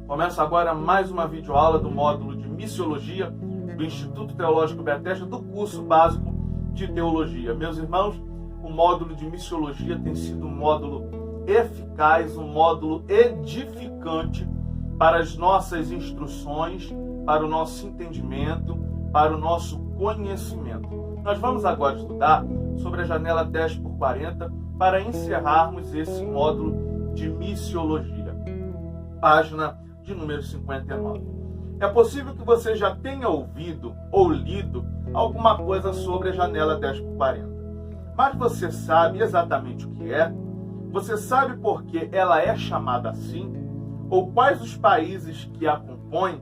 Começa agora mais uma videoaula do módulo de Missiologia do Instituto Teológico Bethesda, do curso básico de Teologia. Meus irmãos, o módulo de Missiologia tem sido um módulo eficaz, um módulo edificante para as nossas instruções, para o nosso entendimento, para o nosso conhecimento. Nós vamos agora estudar sobre a janela 10x40 para encerrarmos esse módulo de Missiologia. Página de número 59. É possível que você já tenha ouvido ou lido alguma coisa sobre a janela 10x40. Mas você sabe exatamente o que é? Você sabe por que ela é chamada assim? Ou quais os países que a compõem?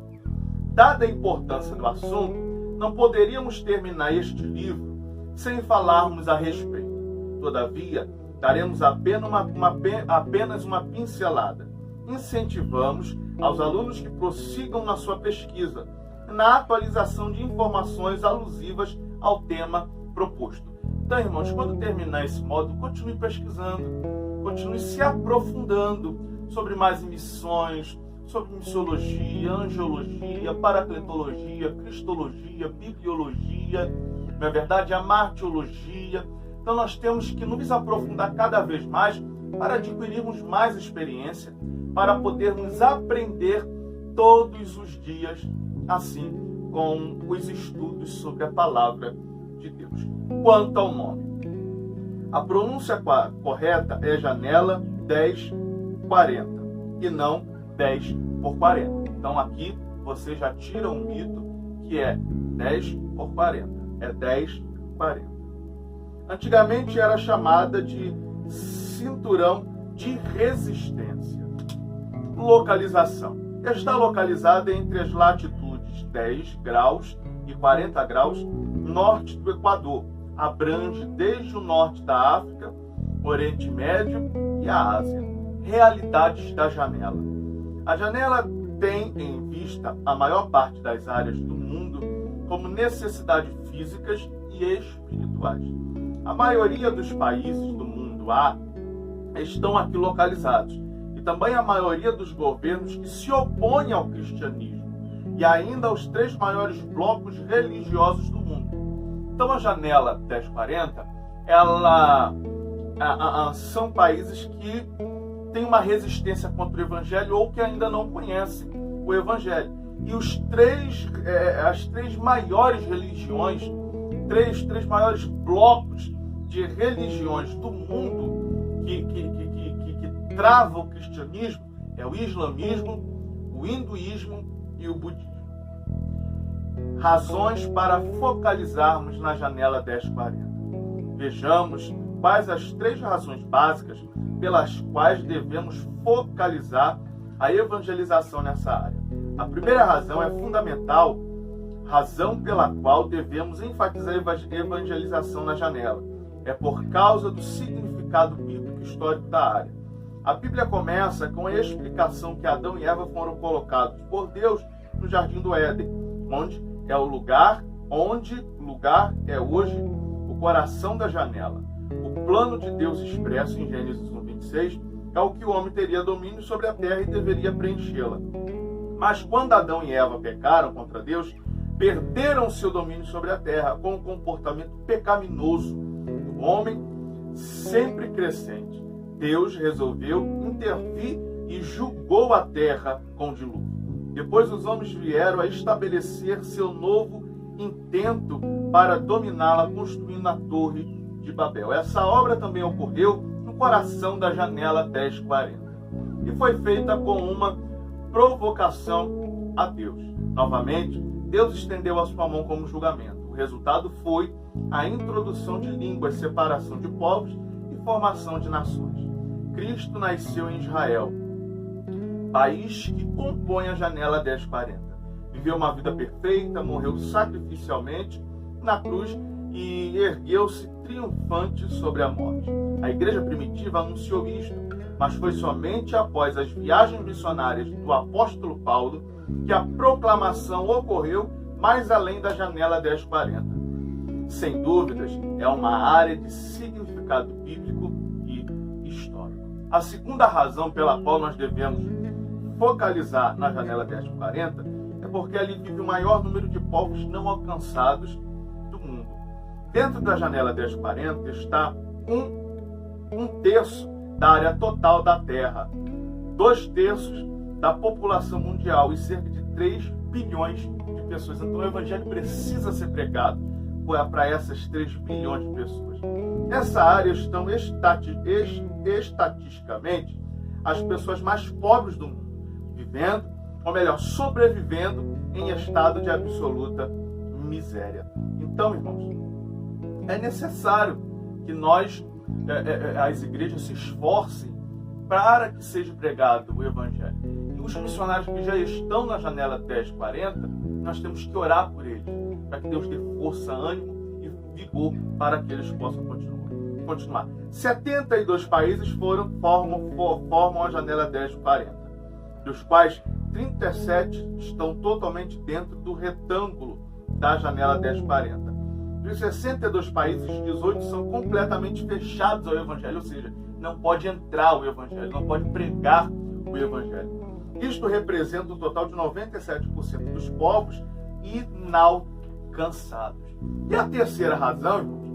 Dada a importância do assunto, não poderíamos terminar este livro sem falarmos a respeito. Todavia, daremos apenas uma pincelada. Incentivamos aos alunos que prossigam na sua pesquisa, na atualização de informações alusivas ao tema proposto. Então, irmãos, quando terminar esse módulo, continue pesquisando, continue se aprofundando sobre mais missões, sobre missiologia, angiologia, paracletologia, cristologia, bibliologia, na verdade, a martiologia. Então, nós temos que nos aprofundar cada vez mais para adquirirmos mais experiência, para podermos aprender todos os dias, assim, com os estudos sobre a palavra de Deus. Quanto ao nome, a pronúncia correta é janela 10x40 e não 10x40. Então aqui você já tira um mito que é 10x40, é 10x40. Antigamente era chamada de cinturão de resistência. Localização. Está localizada entre as latitudes 10 graus e 40 graus norte do Equador. Abrange desde o norte da África, Oriente Médio e a Ásia. Realidades da janela. A janela tem em vista a maior parte das áreas do mundo como necessidades físicas e espirituais. A maioria dos países do mundo A estão aqui localizados. E também a maioria dos governos que se opõem ao cristianismo. E ainda aos 3 maiores blocos religiosos do mundo. Então a janela 10x40, são países que têm uma resistência contra o Evangelho ou que ainda não conhecem o Evangelho. E as 3 maiores religiões, três maiores blocos de religiões do mundo que travam o cristianismo é o islamismo, o hinduísmo e o budismo. Razões para focalizarmos na janela 10x40. Vejamos quais as 3 razões básicas pelas quais devemos focalizar a evangelização nessa área. A primeira razão é fundamental, razão pela qual devemos enfatizar a evangelização na janela. É por causa do significado bíblico e histórico da área. A Bíblia começa com a explicação que Adão e Eva foram colocados por Deus no Jardim do Éden, onde é hoje o coração da janela. O plano de Deus expresso em Gênesis 1:26 é o que o homem teria domínio sobre a terra e deveria preenchê-la. Mas quando Adão e Eva pecaram contra Deus, perderam seu domínio sobre a terra com um comportamento pecaminoso do homem sempre crescente. Deus resolveu intervir e julgou a terra com dilúvio. Depois os homens vieram a estabelecer seu novo intento para dominá-la, construindo a Torre de Babel. Essa obra também ocorreu no coração da janela 10x40 e foi feita com uma provocação a Deus. Novamente, Deus estendeu a sua mão como julgamento. O resultado foi a introdução de línguas, separação de povos e formação de nações. Cristo nasceu em Israel, país que compõe a janela 10x40. Viveu uma vida perfeita, morreu sacrificialmente na cruz e ergueu-se triunfante sobre a morte. A igreja primitiva anunciou isto, mas foi somente após as viagens missionárias do apóstolo Paulo que a proclamação ocorreu mais além da janela 10x40. Sem dúvidas, é uma área de significado bíblico e histórico. A segunda razão pela qual nós devemos focalizar na janela 1040 é porque ali vive o maior número de povos não alcançados do mundo. Dentro da janela 1040 está um terço da área total da Terra, 2/3 da população mundial e cerca de 3 bilhões de pessoas. Então o Evangelho precisa ser pregado para essas 3 bilhões de pessoas. Nessa área estão estatisticamente as pessoas mais pobres do mundo, vivendo, ou melhor, sobrevivendo em estado de absoluta miséria. Então, irmãos, é necessário que nós, as igrejas, se esforcem para que seja pregado o Evangelho. E os missionários que já estão na janela 1040, nós temos que orar por eles, para que Deus dê força, ânimo e vigor para que eles possam continuar. 72 países formam a janela 1040, dos quais 37 estão totalmente dentro do retângulo da janela 1040. Dos 62 países, 18 são completamente fechados ao Evangelho, ou seja, não pode entrar o Evangelho, não pode pregar o Evangelho. Isto representa um total de 97% dos povos inalcançados. E a terceira razão, irmãos,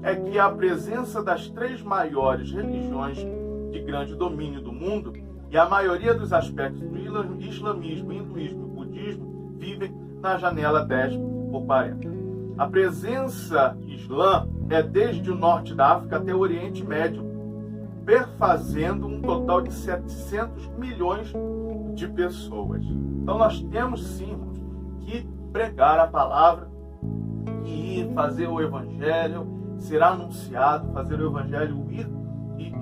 é que a presença das 3 maiores religiões de grande domínio do mundo e a maioria dos aspectos do islamismo, hinduísmo e budismo vivem na janela 10/40. A presença islã é desde o norte da África até o Oriente Médio, perfazendo um total de 700 milhões de pessoas. Então nós temos sim, irmãos, que pregar a palavra e fazer o Evangelho ser anunciado, fazer o Evangelho ir e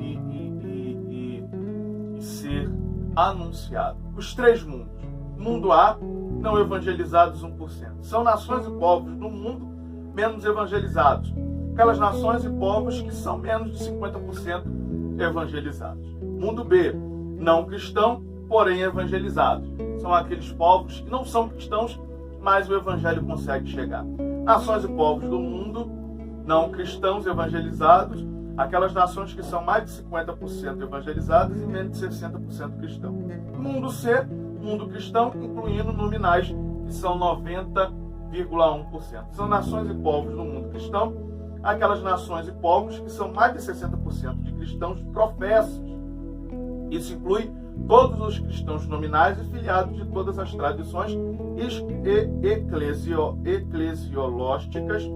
ser anunciado. Os 3 mundos. Mundo A, não evangelizados 1%. São nações e povos no mundo menos evangelizados. Aquelas nações e povos que são menos de 50% evangelizados. Mundo B, não cristão, porém evangelizados. São aqueles povos que não são cristãos, mas o Evangelho consegue chegar. Nações e povos do mundo não cristãos evangelizados, aquelas nações que são mais de 50% evangelizadas e menos de 60% cristãos. Mundo C, mundo cristão, incluindo nominais, que são 90,1%. São nações e povos do mundo cristão, aquelas nações e povos que são mais de 60% de cristãos professos. Isso inclui todos os cristãos nominais e filiados de todas as tradições eclesiológicas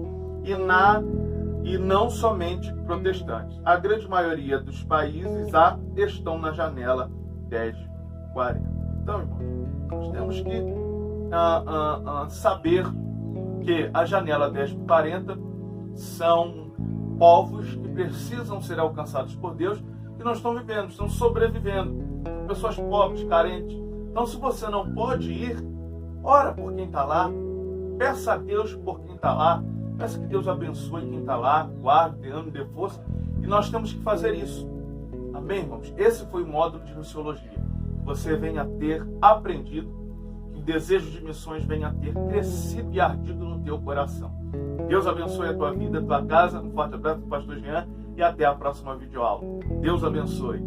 e não somente protestantes. A grande maioria dos países estão na janela 1040. Então, irmãos, nós temos que saber que a janela 1040 são povos que precisam ser alcançados por Deus, que não estão vivendo, estão sobrevivendo. Pessoas pobres, carentes. Então, se você não pode ir, ora por quem está lá, peça a Deus por quem está lá, peça que Deus abençoe quem está lá, guarde, ame, dê força. E nós temos que fazer isso. Amém, irmãos? Esse foi o módulo de missiologia. Que você venha ter aprendido, que o desejo de missões venha ter crescido e ardido no teu coração. Deus abençoe a tua vida, a tua casa. Um forte abraço do pastor Jean e até a próxima videoaula. Deus abençoe.